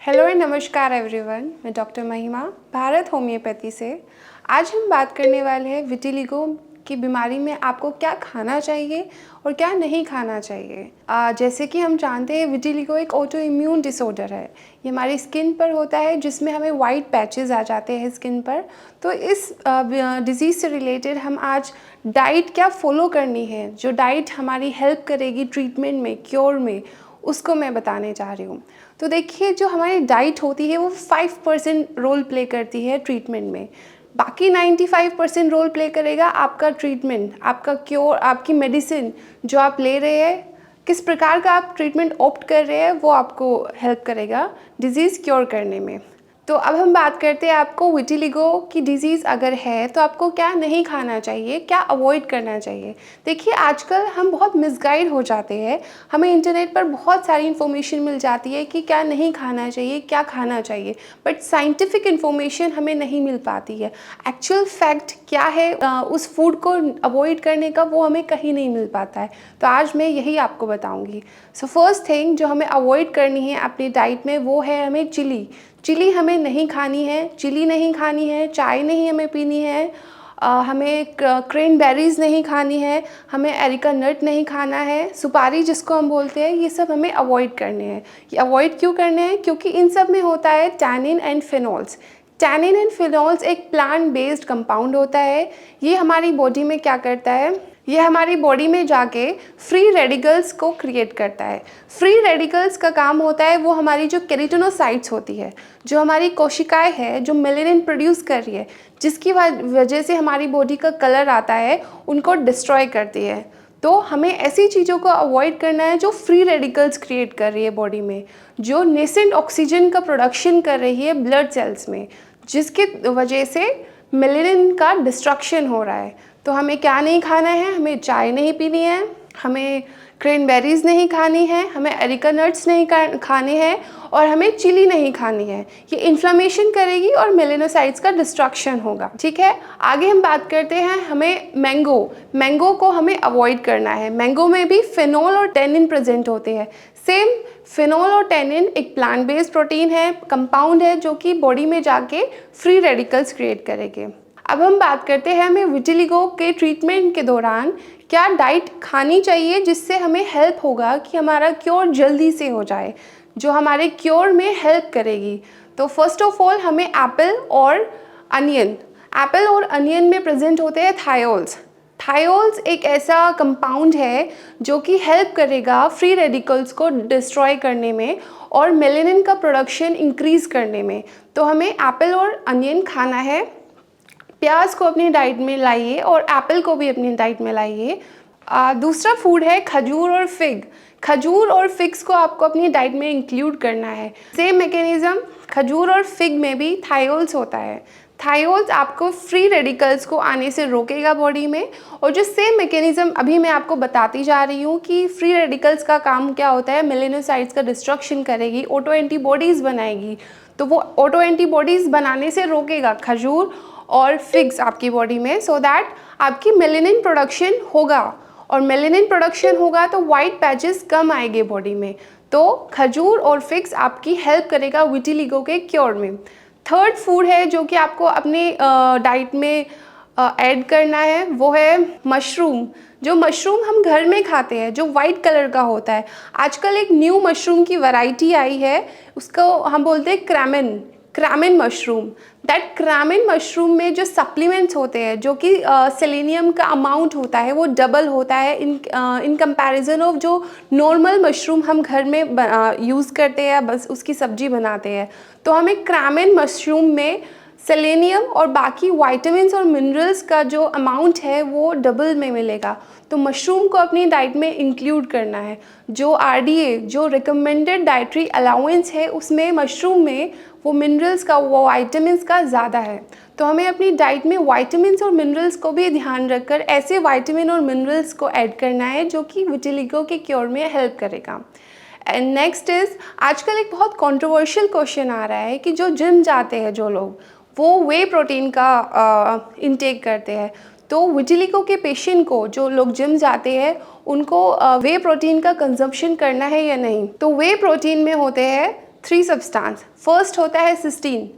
Hello and नमस्कार everyone, मैं doctor महिमा भारत होम्योपैथी से। आज हम बात करने वाले हैं विटिलिगो की बीमारी में आपको क्या खाना चाहिए और क्या नहीं खाना चाहिए। जैसे कि हम जानते हैं विटिलिगो एक ऑटो इम्यून डिसऑर्डर है। ये हमारी स्किन पर होता है जिसमें हमें वाइट पैचेस आ जाते हैं स्किन पर। तो इस डिज़ीज़ से रिलेटेड हम आज डाइट क्या फॉलो करनी है, जो डाइट हमारी हेल्प करेगी ट्रीटमेंट में, क्योर में, उसको मैं बताने जा रही हूँ। तो देखिए, जो हमारी डाइट होती है वो 5% रोल प्ले करती है ट्रीटमेंट में। बाकी 95% रोल प्ले करेगा आपका ट्रीटमेंट, आपका क्योर, आपकी मेडिसिन जो आप ले रहे हैं, किस प्रकार का आप ट्रीटमेंट ऑप्ट कर रहे हैं, वो आपको हेल्प करेगा डिज़ीज़ क्योर करने में। तो अब हम बात करते हैं आपको विटिलिगो की डिज़ीज़ अगर है तो आपको क्या नहीं खाना चाहिए, क्या अवॉइड करना चाहिए। देखिए, आजकल हम बहुत मिसगाइड हो जाते हैं। हमें इंटरनेट पर बहुत सारी इन्फॉर्मेशन मिल जाती है कि क्या नहीं खाना चाहिए, क्या खाना चाहिए, बट साइंटिफिक इन्फॉर्मेशन हमें नहीं मिल पाती है। एक्चुअल फैक्ट क्या है उस फूड को अवॉइड करने का, वो हमें कहीं नहीं मिल पाता है। तो आज मैं यही आपको बताऊँगी। सो फर्स्ट थिंग जो हमें अवॉइड करनी है अपनी डाइट में वो है हमें चिली हमें नहीं खानी है। चिली नहीं खानी है, चाय नहीं हमें पीनी है, हमें क्रैनबेरीज़ नहीं खानी है, हमें एरिका नट नहीं खाना है, सुपारी जिसको हम बोलते हैं, ये सब हमें अवॉइड करने हैं। ये अवॉइड क्यों करने हैं? क्योंकि इन सब में होता है tannin and phenols. Tannin and phenols एक प्लांट बेस्ड कंपाउंड होता है। ये हमारी बॉडी में क्या करता है? ये हमारी बॉडी में जाके फ्री रेडिकल्स को क्रिएट करता है। फ्री रेडिकल्स का काम होता है वो हमारी जो केराटिनोसाइट्स होती है, जो हमारी कोशिकाएं है, जो मेलेनिन प्रोड्यूस कर रही है, जिसकी वजह से हमारी बॉडी का कलर आता है, उनको डिस्ट्रॉय करती है। तो हमें ऐसी चीज़ों को अवॉइड करना है जो फ्री रेडिकल्स क्रिएट कर रही है बॉडी में, जो नेसेंट ऑक्सीजन का प्रोडक्शन कर रही है ब्लड सेल्स में, जिसकी वजह से मेलेनिन का डिस्ट्रक्शन हो रहा है। तो हमें क्या नहीं खाना है? हमें चाय नहीं पीनी है, हमें क्रैनबेरीज़ नहीं खानी है, हमें एरिका नट्स नहीं खाने हैं, और हमें चिली नहीं खानी है। ये इन्फ्लेमेशन करेगी और मेलेनोसाइट्स का डिस्ट्रक्शन होगा। ठीक है, आगे हम बात करते हैं। हमें मैंगो को हमें अवॉइड करना है। मैंगो में भी फिनॉल और टैनिन प्रेजेंट होते हैं। सेम फिनॉल और टैनिन एक प्लांट बेस्ड प्रोटीन है, कंपाउंड है, जो कि बॉडी में जाके फ्री रेडिकल्स क्रिएट करेंगे। अब हम बात करते हैं हमें विटिलिगो के ट्रीटमेंट के दौरान क्या डाइट खानी चाहिए जिससे हमें हेल्प होगा कि हमारा क्योर जल्दी से हो जाए, जो हमारे क्योर में हेल्प करेगी। तो फर्स्ट ऑफ ऑल हमें एप्पल और अनियन में प्रेजेंट होते हैं थायोल्स। थायोल्स एक ऐसा कंपाउंड है जो कि हेल्प करेगा फ्री रेडिकल्स को डिस्ट्रॉय करने में और मेलेनिन का प्रोडक्शन इंक्रीज़ करने में। तो हमें एप्पल और अनियन खाना है। प्याज को अपनी डाइट में लाइए और एप्पल को भी अपनी डाइट में लाइए। दूसरा फूड है खजूर और फिग। खजूर और फिग्स को आपको अपनी डाइट में इंक्लूड करना है। सेम मैकेनिज्म, खजूर और फिग में भी थायोल्स होता है। थायोल्स आपको फ्री रेडिकल्स को आने से रोकेगा बॉडी में, और जो सेम मैकेनिज्म अभी मैं आपको बताती जा रही हूँ कि फ्री रेडिकल्स का काम क्या होता है, मेलेनोसाइट्स का डिस्ट्रक्शन करेगी, ऑटो एंटीबॉडीज़ बनाएगी। तो वो ऑटो एंटीबॉडीज़ बनाने से रोकेगा खजूर और फिग्स आपकी बॉडी में, सो दैट आपकी मेलेनिन प्रोडक्शन होगा, और मेलेनिन प्रोडक्शन होगा तो वाइट पैचेस कम आएंगे बॉडी में। तो खजूर और फिग्स आपकी हेल्प करेगा विटिलिगो के क्योर में। थर्ड फूड है जो कि आपको अपने डाइट में ऐड करना है, वो है मशरूम। जो मशरूम हम घर में खाते हैं, जो वाइट कलर का होता है। आजकल एक न्यू मशरूम की वैरायटी आई है, उसको हम बोलते हैं क्रामिन मशरूम। दैट क्रामिन मशरूम में जो सप्लीमेंट्स होते हैं, जो कि सेलेनियम का अमाउंट होता है, वो डबल होता है इन कंपैरिजन ऑफ जो नॉर्मल मशरूम हम घर में यूज़ करते हैं, बस उसकी सब्जी बनाते हैं। तो हमें क्रामिन मशरूम में सेलेनियम और बाकी वाइटामिन्स और मिनरल्स का जो अमाउंट है वो डबल में मिलेगा। तो मशरूम को अपनी डाइट में इंक्लूड करना है। जो RDA, जो रिकमेंडेड डाइटरी अलाउंस है, उसमें मशरूम में वो मिनरल्स का, वो वाइटामिन्स का ज़्यादा है। तो हमें अपनी डाइट में वाइटामिन्स और मिनरल्स को भी ध्यान रखकर ऐसे वाइटामिन और मिनरल्स को ऐड करना है जो कि विटिलिगो के क्योर में हेल्प करेगा। एंड नेक्स्ट इज़, आजकल एक बहुत कंट्रोवर्शियल क्वेश्चन आ रहा है कि जो जिम जाते हैं जो लोग, वो वे प्रोटीन का इंटेक करते हैं। तो विटिलिगो के पेशेंट को, जो लोग जिम जाते हैं, उनको वे प्रोटीन का कंजम्पशन करना है या नहीं। तो वे प्रोटीन में होते हैं 3 सब्सटेंस। फर्स्ट होता है सिस्टीन।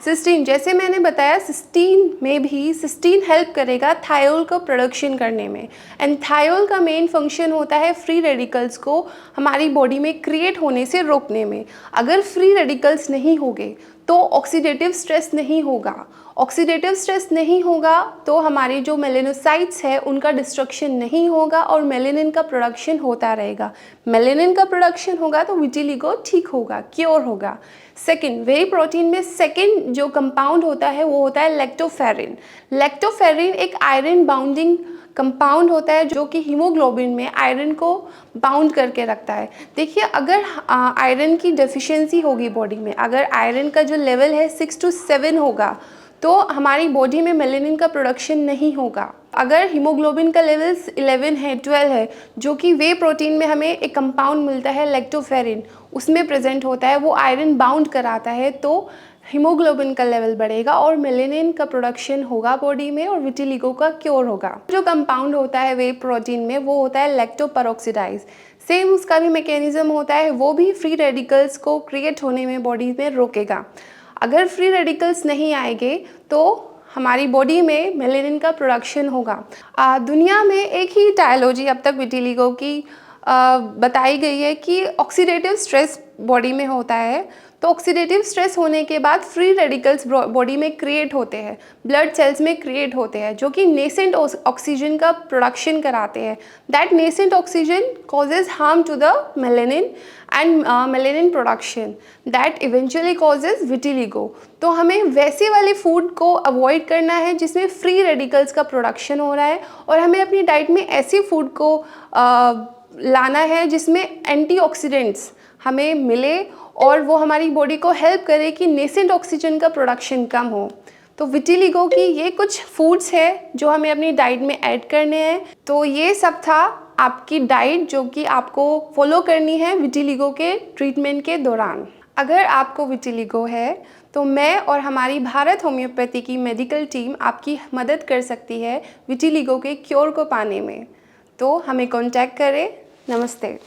सिस्टीन, जैसे मैंने बताया, सिस्टीन हेल्प करेगा थायोल को प्रोडक्शन करने में। एंड थायोल का मेन फंक्शन होता है फ्री रेडिकल्स को हमारी बॉडी में क्रिएट होने से रोकने में। अगर फ्री रेडिकल्स नहीं होंगे तो ऑक्सीडेटिव स्ट्रेस नहीं होगा। ऑक्सीडेटिव स्ट्रेस नहीं होगा तो हमारे जो मेलेनोसाइट्स है उनका डिस्ट्रक्शन नहीं होगा और मेलेनिन का प्रोडक्शन होता रहेगा। मेलेनिन का प्रोडक्शन होगा तो विटिलिगो ठीक होगा, क्योर होगा। सेकंड, वे प्रोटीन में सेकंड जो कंपाउंड होता है वो होता है लैक्टोफेरिन। लैक्टोफेरिन एक आयरन बाउंडिंग कंपाउंड होता है जो कि हीमोग्लोबिन में आयरन को बाउंड करके रखता है। देखिए, अगर आयरन की डेफिशिएंसी होगी बॉडी में, अगर आयरन का जो लेवल है 6 to 7 होगा तो हमारी बॉडी में मेलेनिन का प्रोडक्शन नहीं होगा। अगर हीमोग्लोबिन का लेवल 11 है, 12 है, जो कि वे प्रोटीन में हमें एक कंपाउंड मिलता है लैक्टोफेरिन, उसमें प्रेजेंट होता है, वो आयरन बाउंड कराता है, तो हीमोग्लोबिन का लेवल बढ़ेगा और मेलेनिन का प्रोडक्शन होगा बॉडी में और विटिलिगो का क्योर होगा। जो कंपाउंड होता है वे प्रोटीन में वो होता है लैक्टोपेरोक्सिडाइज। सेम उसका भी मैकेनिज्म होता है, वो भी फ्री रेडिकल्स को क्रिएट होने में बॉडी में रोकेगा। अगर फ्री रेडिकल्स नहीं आएंगे तो हमारी बॉडी में मेलेनिन का प्रोडक्शन होगा। दुनिया में एक ही टायोलॉजी अब तक विटिलिगो की बताई गई है कि ऑक्सीडेटिव स्ट्रेस बॉडी में होता है, तो ऑक्सीडेटिव स्ट्रेस होने के बाद फ्री रेडिकल्स बॉडी में क्रिएट होते हैं, ब्लड सेल्स में क्रिएट होते हैं, जो कि नेसेंट ऑक्सीजन का प्रोडक्शन कराते हैं। That nascent oxygen causes harm to the melanin and melanin production that eventually causes vitiligo. तो हमें वैसे वाले फूड को अवॉइड करना है जिसमें फ्री रेडिकल्स का प्रोडक्शन हो रहा है, और हमें अपनी डाइट में ऐसी फूड को लाना है जिसमें एंटीऑक्सीडेंट्स हमें मिले और वो हमारी बॉडी को हेल्प करे कि नेसेंट ऑक्सीजन का प्रोडक्शन कम हो। तो विटिलिगो की ये कुछ फूड्स है जो हमें अपनी डाइट में ऐड करने हैं। तो ये सब था आपकी डाइट जो कि आपको फॉलो करनी है विटिलिगो के ट्रीटमेंट के दौरान। अगर आपको विटिलिगो है तो मैं और हमारी भारत होम्योपैथी की मेडिकल टीम आपकी मदद कर सकती है विटिलिगो के क्योर को पाने में। तो हमें कॉन्टैक्ट करें। नमस्ते।